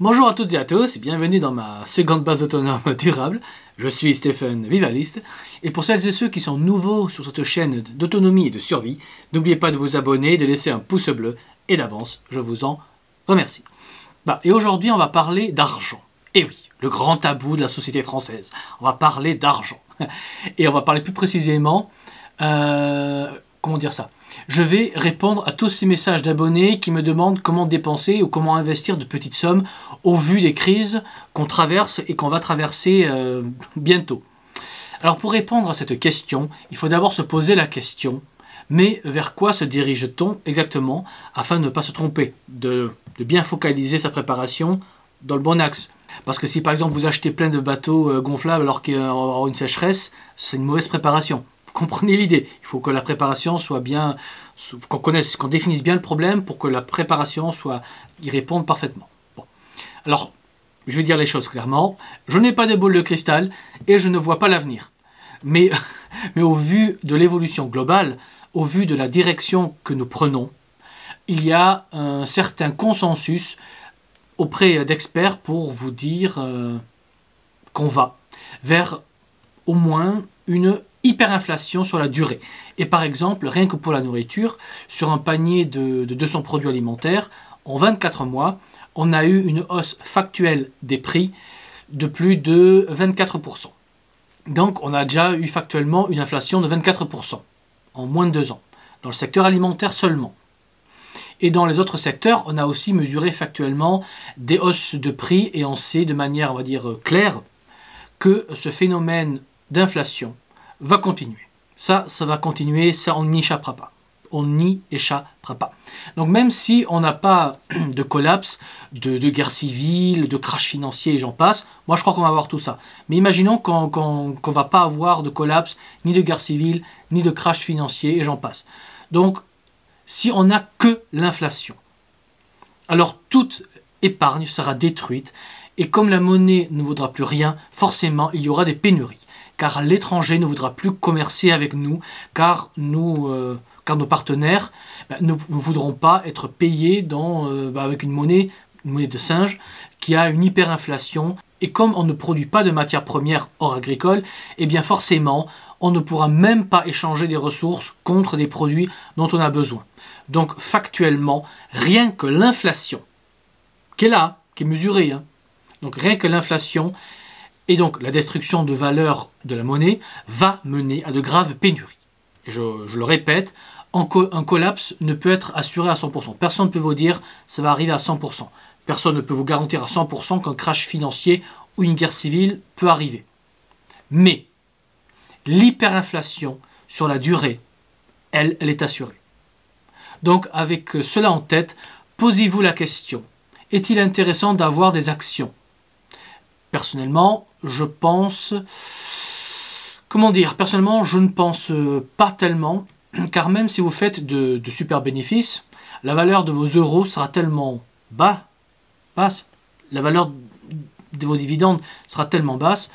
Bonjour à toutes et à tous et bienvenue dans ma seconde base autonome durable. Je suis Stéphane Vivaliste et pour celles et ceux qui sont nouveaux sur cette chaîne d'autonomie et de survie, n'oubliez pas de vous abonner, de laisser un pouce bleu et d'avance, je vous en remercie. Et aujourd'hui on va parler d'argent. Et oui, le grand tabou de la société française. On va parler d'argent. Et on va parler plus précisément... comment dire ça? Je vais répondre à tous ces messages d'abonnés qui me demandent comment dépenser ou comment investir de petites sommes au vu des crises qu'on traverse et qu'on va traverser bientôt. Alors pour répondre à cette question, il faut d'abord se poser la question, mais vers quoi se dirige-t-on exactement afin de ne pas se tromper, de bien focaliser sa préparation dans le bon axe. Parce que si par exemple vous achetez plein de bateaux gonflables alors qu'il y aura une sécheresse, c'est une mauvaise préparation. Comprenez l'idée, il faut que la préparation soit bien, qu'on définisse bien le problème pour que la préparation y réponde parfaitement. Bon. Alors, je vais dire les choses clairement, je n'ai pas de boule de cristal et je ne vois pas l'avenir. Mais au vu de l'évolution globale, au vu de la direction que nous prenons, il y a un certain consensus auprès d'experts pour vous dire qu'on va vers au moins une hyperinflation sur la durée. Et par exemple, rien que pour la nourriture, sur un panier de 200 produits alimentaires, en 24 mois, on a eu une hausse factuelle des prix de plus de 24%. Donc on a déjà eu factuellement une inflation de 24% en moins de 2 ans, dans le secteur alimentaire seulement. Et dans les autres secteurs, on a aussi mesuré factuellement des hausses de prix et on sait de manière, on va dire, claire que ce phénomène d'inflation va continuer. Ça va continuer, ça on n'y échappera pas. On n'y échappera pas. Donc même si on n'a pas de collapse, de guerre civile, de crash financier et j'en passe, moi je crois qu'on va avoir tout ça. Mais imaginons qu'on ne va pas avoir de collapse, ni de guerre civile, ni de crash financier et j'en passe. Donc si on n'a que l'inflation, alors toute épargne sera détruite et comme la monnaie ne vaudra plus rien, forcément il y aura des pénuries. Car l'étranger ne voudra plus commercer avec nous, car nos partenaires ne voudront pas être payés avec une monnaie de singe, qui a une hyperinflation. Et comme on ne produit pas de matières premières hors agricole, eh bien forcément, on ne pourra même pas échanger des ressources contre des produits dont on a besoin. Donc factuellement, rien que l'inflation, qui est là, qui est mesurée, donc rien que l'inflation, et donc la destruction de valeur de la monnaie va mener à de graves pénuries. Et je le répète, un collapse ne peut être assuré à 100%. Personne ne peut vous dire ça va arriver à 100%. Personne ne peut vous garantir à 100% qu'un crash financier ou une guerre civile peut arriver. Mais l'hyperinflation sur la durée, elle est assurée. Donc avec cela en tête, posez-vous la question, est-il intéressant d'avoir des actions ? Personnellement, je pense... Personnellement, je ne pense pas tellement, car même si vous faites de super bénéfices, la valeur de vos euros sera tellement basse, la valeur de vos dividendes sera tellement basse,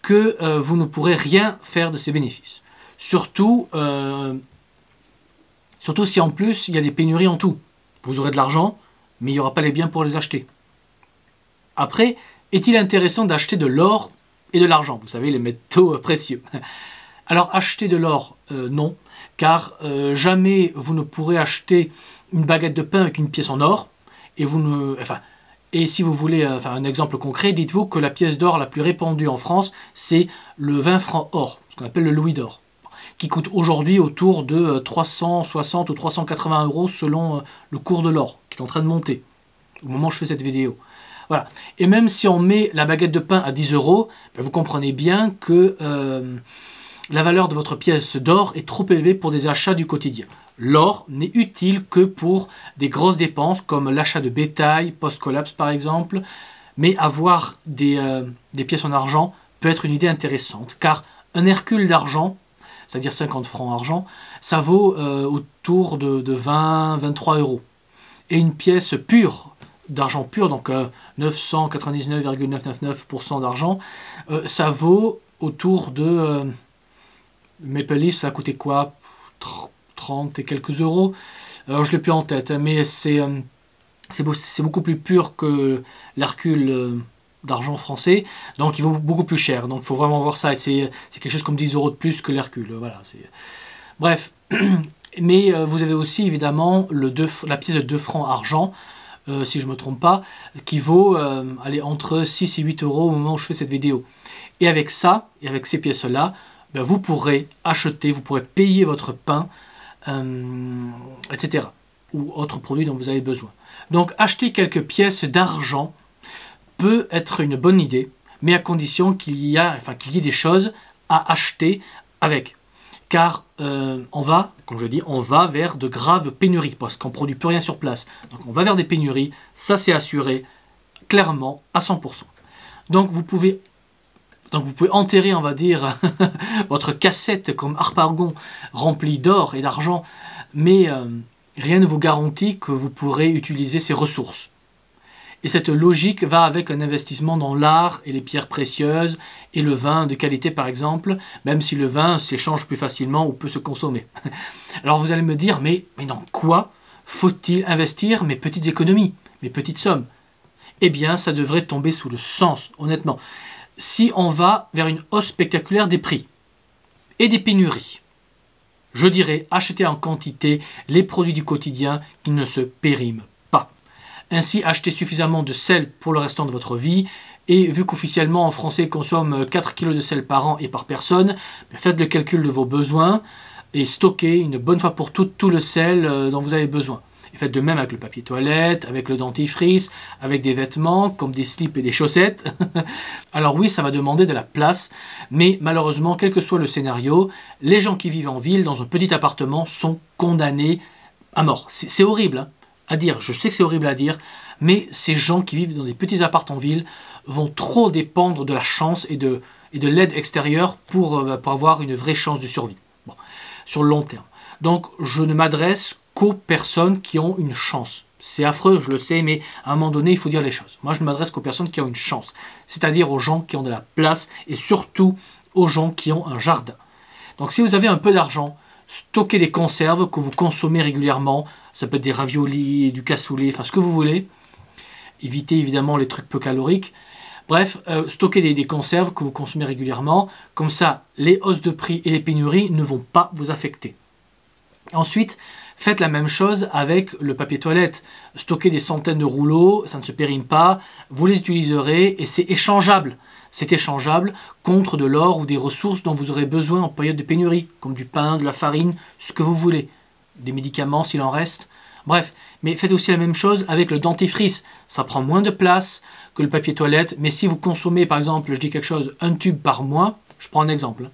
que vous ne pourrez rien faire de ces bénéfices. Surtout si en plus il y a des pénuries en tout. Vous aurez de l'argent, mais il n'y aura pas les biens pour les acheter. Après, est-il intéressant d'acheter de l'or et de l'argent? Vous savez, les métaux précieux. Alors, acheter de l'or, non, car jamais vous ne pourrez acheter une baguette de pain avec une pièce en or. Et si vous voulez un exemple concret, dites-vous que la pièce d'or la plus répandue en France, c'est le 20 francs or, ce qu'on appelle le louis d'or, qui coûte aujourd'hui autour de 360 ou 380 € selon le cours de l'or, qui est en train de monter, au moment où je fais cette vidéo. Voilà. Et même si on met la baguette de pain à 10 €, vous comprenez bien que la valeur de votre pièce d'or est trop élevée pour des achats du quotidien. L'or n'est utile que pour des grosses dépenses comme l'achat de bétail, post-collapse par exemple, mais avoir des pièces en argent peut être une idée intéressante, car un Hercule d'argent, c'est-à-dire 50 francs argent, ça vaut autour de 20-23 €. Et une pièce pure, d'argent pur, donc 999,999% d'argent, ça vaut autour de... Maple Leaf, ça a coûté quoi? 30 et quelques euros. Alors je ne l'ai plus en tête, mais c'est c'est beaucoup plus pur que l'Hercule d'argent français, donc il vaut beaucoup plus cher. Donc il faut vraiment voir ça. C'est quelque chose comme 10 € de plus que l'Hercule. Voilà, bref. Mais vous avez aussi évidemment la pièce de 2 francs argent, si je ne me trompe pas, qui vaut entre 6 et 8 € au moment où je fais cette vidéo. Et avec ça, et avec ces pièces-là, ben, vous pourrez acheter, vous pourrez payer votre pain, etc. Ou autres produits dont vous avez besoin. Donc acheter quelques pièces d'argent peut être une bonne idée, mais à condition qu'il y ait des choses à acheter avec. Car on va, comme je dis, on va vers de graves pénuries, parce qu'on ne produit plus rien sur place. Donc on va vers des pénuries, ça c'est assuré, clairement, à 100%. Donc vous pouvez enterrer, on va dire, votre cassette comme Harpagon remplie d'or et d'argent, mais rien ne vous garantit que vous pourrez utiliser ces ressources. Et cette logique va avec un investissement dans l'art et les pierres précieuses et le vin de qualité par exemple, même si le vin s'échange plus facilement ou peut se consommer. Alors vous allez me dire, mais dans quoi faut-il investir mes petites économies, mes petites sommes? Eh bien, ça devrait tomber sous le sens, honnêtement. Si on va vers une hausse spectaculaire des prix et des pénuries, je dirais acheter en quantité les produits du quotidien qui ne se périment pas. Ainsi, achetez suffisamment de sel pour le restant de votre vie. Et vu qu'officiellement en français consomme 4 kg de sel par an et par personne, faites le calcul de vos besoins et stockez une bonne fois pour toutes tout le sel dont vous avez besoin. Et faites de même avec le papier toilette, avec le dentifrice, avec des vêtements comme des slips et des chaussettes. Alors oui, ça va demander de la place, mais malheureusement, quel que soit le scénario, les gens qui vivent en ville, dans un petit appartement, sont condamnés à mort. C'est horrible hein, à dire, je sais que c'est horrible à dire, mais ces gens qui vivent dans des petits appartements en ville vont trop dépendre de la chance et de l'aide extérieure pour avoir une vraie chance de survie, sur le long terme. Donc je ne m'adresse qu'aux personnes qui ont une chance. C'est affreux, je le sais, mais à un moment donné, il faut dire les choses. Moi, je ne m'adresse qu'aux personnes qui ont une chance, c'est-à-dire aux gens qui ont de la place et surtout aux gens qui ont un jardin. Donc si vous avez un peu d'argent, stockez des conserves que vous consommez régulièrement. Ça peut être des raviolis, du cassoulet, enfin ce que vous voulez. Évitez évidemment les trucs peu caloriques. Bref, stockez des conserves que vous consommez régulièrement. Comme ça, les hausses de prix et les pénuries ne vont pas vous affecter. Ensuite, faites la même chose avec le papier toilette. Stockez des centaines de rouleaux, ça ne se périme pas. Vous les utiliserez et c'est échangeable. C'est échangeable contre de l'or ou des ressources dont vous aurez besoin en période de pénurie, comme du pain, de la farine, ce que vous voulez. Des médicaments s'il en reste. Bref, mais faites aussi la même chose avec le dentifrice. Ça prend moins de place que le papier toilette, mais si vous consommez, par exemple, je dis quelque chose, un tube par mois, je prends un exemple,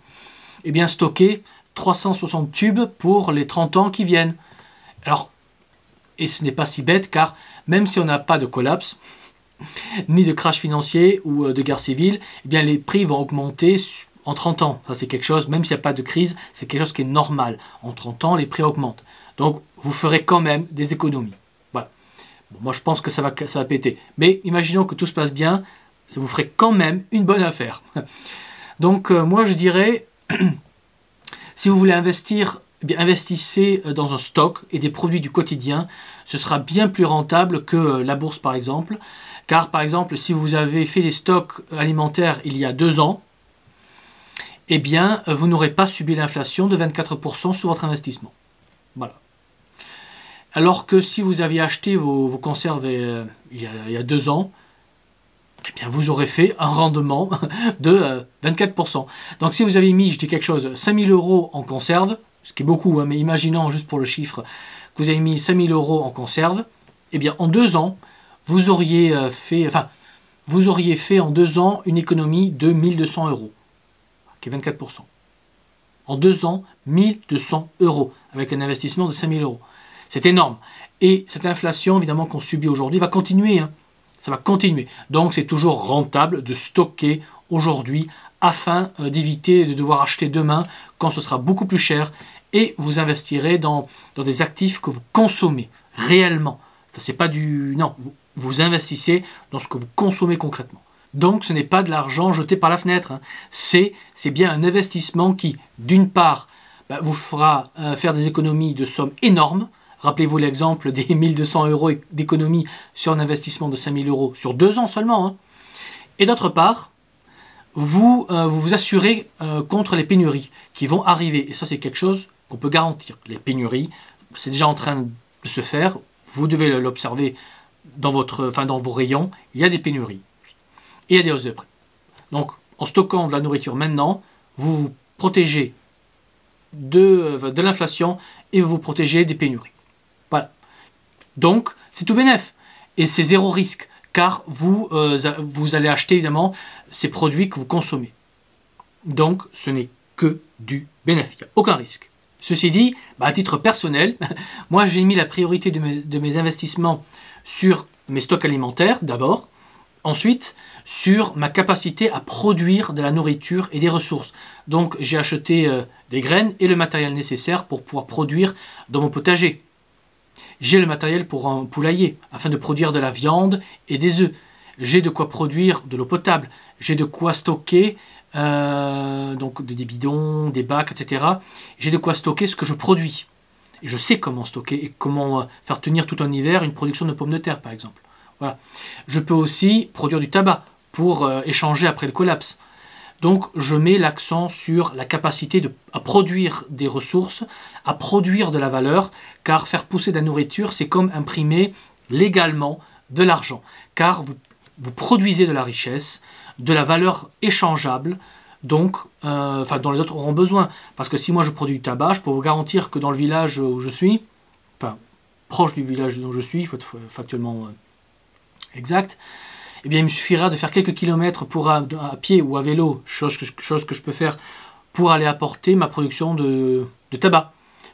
eh bien stockez 360 tubes pour les 30 ans qui viennent. Alors, et ce n'est pas si bête, car même si on n'a pas de collapse, ni de crash financier ou de guerre civile, eh bien les prix vont augmenter en 30 ans. Ça c'est quelque chose, même s'il n'y a pas de crise, c'est quelque chose qui est normal. En 30 ans, les prix augmentent. Donc, vous ferez quand même des économies. Voilà. Bon, moi, je pense que ça va péter. Mais imaginons que tout se passe bien, vous ferez quand même une bonne affaire. Donc, moi, je dirais, si vous voulez investir, eh bien, investissez dans un stock et des produits du quotidien. Ce sera bien plus rentable que la bourse, par exemple. Car, par exemple, si vous avez fait des stocks alimentaires il y a 2 ans, eh bien, vous n'aurez pas subi l'inflation de 24% sur votre investissement. Voilà. Alors que si vous aviez acheté vos conserves il y a 2 ans, eh bien vous aurez fait un rendement de 24%. Donc si vous avez mis, je dis quelque chose, 5 000 € en conserve, ce qui est beaucoup, hein, mais imaginons juste pour le chiffre, que vous avez mis 5 000 € en conserve, eh bien en 2 ans, vous auriez fait en 2 ans une économie de 1 200 €, qui est 24%. En 2 ans, 1 200 € avec un investissement de 5 000 €. C'est énorme. Et cette inflation, évidemment, qu'on subit aujourd'hui, va continuer. Hein. Ça va continuer. Donc, c'est toujours rentable de stocker aujourd'hui afin d'éviter de devoir acheter demain quand ce sera beaucoup plus cher. Et vous investirez dans des actifs que vous consommez réellement. Ça, c'est pas du... Non, vous investissez dans ce que vous consommez concrètement. Donc, ce n'est pas de l'argent jeté par la fenêtre. Hein. C'est bien un investissement qui, d'une part, vous fera faire des économies de sommes énormes, Rappelez-vous l'exemple des 1200 € d'économie sur un investissement de 5000 € sur 2 ans seulement. Hein. Et d'autre part, vous vous assurez contre les pénuries qui vont arriver. Et ça, c'est quelque chose qu'on peut garantir. Les pénuries, c'est déjà en train de se faire. Vous devez l'observer dans vos rayons. Il y a des pénuries. Et il y a des hausses de prix. Donc, en stockant de la nourriture maintenant, vous vous protégez de l'inflation et vous vous protégez des pénuries. Voilà. Donc, c'est tout bénef. Et c'est zéro risque, car vous allez acheter évidemment ces produits que vous consommez. Donc, ce n'est que du bénéfice. Il n'y a aucun risque. Ceci dit, à titre personnel, moi j'ai mis la priorité de mes investissements sur mes stocks alimentaires d'abord, ensuite sur ma capacité à produire de la nourriture et des ressources. Donc j'ai acheté des graines et le matériel nécessaire pour pouvoir produire dans mon potager. J'ai le matériel pour un poulailler afin de produire de la viande et des œufs. J'ai de quoi produire de l'eau potable. J'ai de quoi stocker donc des bidons, des bacs, etc. J'ai de quoi stocker ce que je produis. Et je sais comment stocker et comment faire tenir tout un hiver une production de pommes de terre, par exemple. Voilà. Je peux aussi produire du tabac pour échanger après le collapse. Donc je mets l'accent sur la capacité à produire des ressources, à produire de la valeur, car faire pousser de la nourriture, c'est comme imprimer légalement de l'argent. Car vous produisez de la richesse, de la valeur échangeable, donc, dont les autres auront besoin. Parce que si moi je produis du tabac, je peux vous garantir que dans le village où je suis, enfin, proche du village dont je suis, il faut être factuellement exact, eh bien, il me suffira de faire quelques kilomètres à pied ou à vélo, chose que je peux faire pour aller apporter ma production de tabac,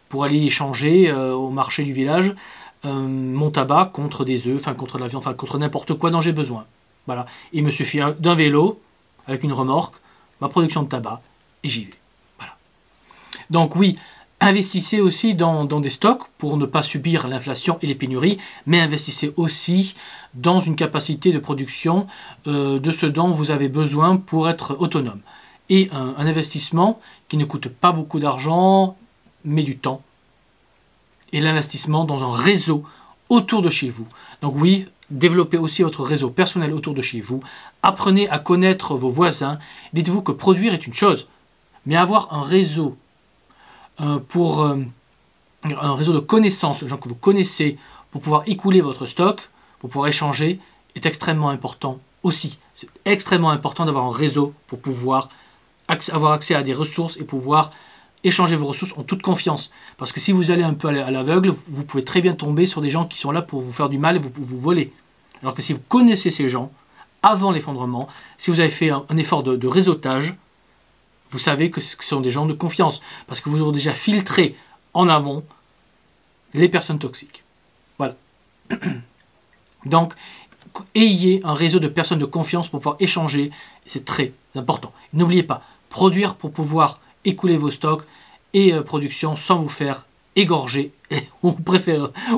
pour aller échanger au marché du village mon tabac contre des œufs, contre la viande, contre n'importe quoi dont j'ai besoin. Voilà. Il me suffit d'un vélo avec une remorque, ma production de tabac, et j'y vais. Voilà. Donc oui, investissez aussi dans des stocks pour ne pas subir l'inflation et les pénuries, mais investissez aussi dans une capacité de production de ce dont vous avez besoin pour être autonome. Et un investissement qui ne coûte pas beaucoup d'argent, mais du temps. Et l'investissement dans un réseau autour de chez vous. Donc oui, développez aussi votre réseau personnel autour de chez vous. Apprenez à connaître vos voisins. Dites-vous que produire est une chose, mais avoir un réseau un réseau de connaissances, de gens que vous connaissez, pour pouvoir écouler votre stock, pour pouvoir échanger, est extrêmement important aussi. C'est extrêmement important d'avoir un réseau pour pouvoir avoir accès à des ressources et pouvoir échanger vos ressources en toute confiance. Parce que si vous allez un peu à l'aveugle, vous pouvez très bien tomber sur des gens qui sont là pour vous faire du mal et vous voler. Alors que si vous connaissez ces gens, avant l'effondrement, si vous avez fait un effort de réseautage, vous savez que ce sont des gens de confiance. Parce que vous aurez déjà filtré en amont les personnes toxiques. Voilà. Donc, ayez un réseau de personnes de confiance pour pouvoir échanger. C'est très important. N'oubliez pas, produire pour pouvoir écouler vos stocks et production sans vous faire égorger ou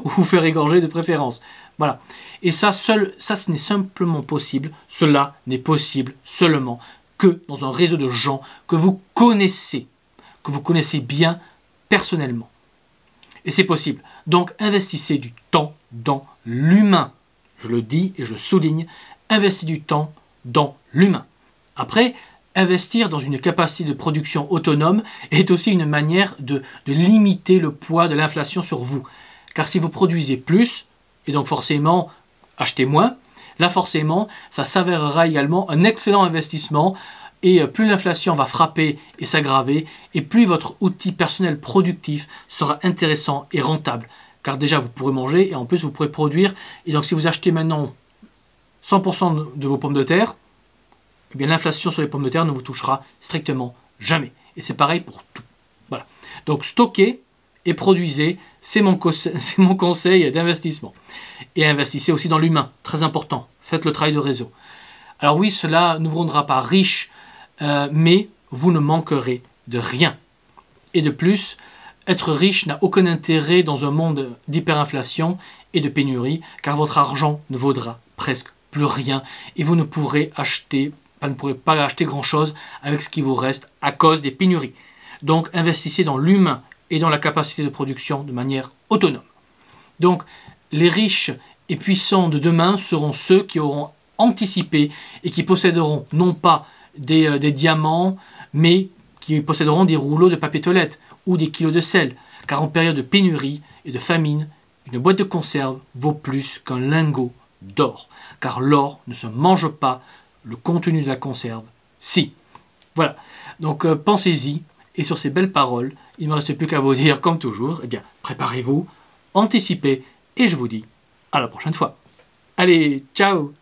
vous faire égorger de préférence. Voilà. Et ça, ce n'est simplement possible. Cela n'est possible seulement que dans un réseau de gens que vous connaissez bien personnellement. Et c'est possible. Donc, investissez du temps dans l'humain. Je le dis et je souligne, investissez du temps dans l'humain. Après, investir dans une capacité de production autonome est aussi une manière de limiter le poids de l'inflation sur vous. Car si vous produisez plus, et donc forcément achetez moins, là forcément ça s'avérera également un excellent investissement, et plus l'inflation va frapper et s'aggraver, et plus votre outil personnel productif sera intéressant et rentable. Car déjà vous pourrez manger, et en plus vous pourrez produire, et donc si vous achetez maintenant 100% de vos pommes de terre, eh bien l'inflation sur les pommes de terre ne vous touchera strictement jamais. Et c'est pareil pour tout. Voilà. Donc stockez et produisez, c'est mon conseil d'investissement. Et investissez aussi dans l'humain, très important. Faites le travail de réseau. Alors oui, cela ne vous rendra pas riche, mais vous ne manquerez de rien. Et de plus, être riche n'a aucun intérêt dans un monde d'hyperinflation et de pénurie, car votre argent ne vaudra presque plus rien et vous ne pourrez pas acheter grand-chose avec ce qui vous reste à cause des pénuries. Donc investissez dans l'humain et dans la capacité de production de manière autonome. Donc, les riches et puissants de demain seront ceux qui auront anticipé et qui posséderont non pas des diamants, mais qui posséderont des rouleaux de papier toilette ou des kilos de sel. Car en période de pénurie et de famine, une boîte de conserve vaut plus qu'un lingot d'or. Car l'or ne se mange pas, le contenu de la conserve, si. Voilà, donc pensez-y, et sur ces belles paroles, il ne me reste plus qu'à vous dire, comme toujours, eh bien, préparez-vous, anticipez, et je vous dis à la prochaine fois. Allez, ciao!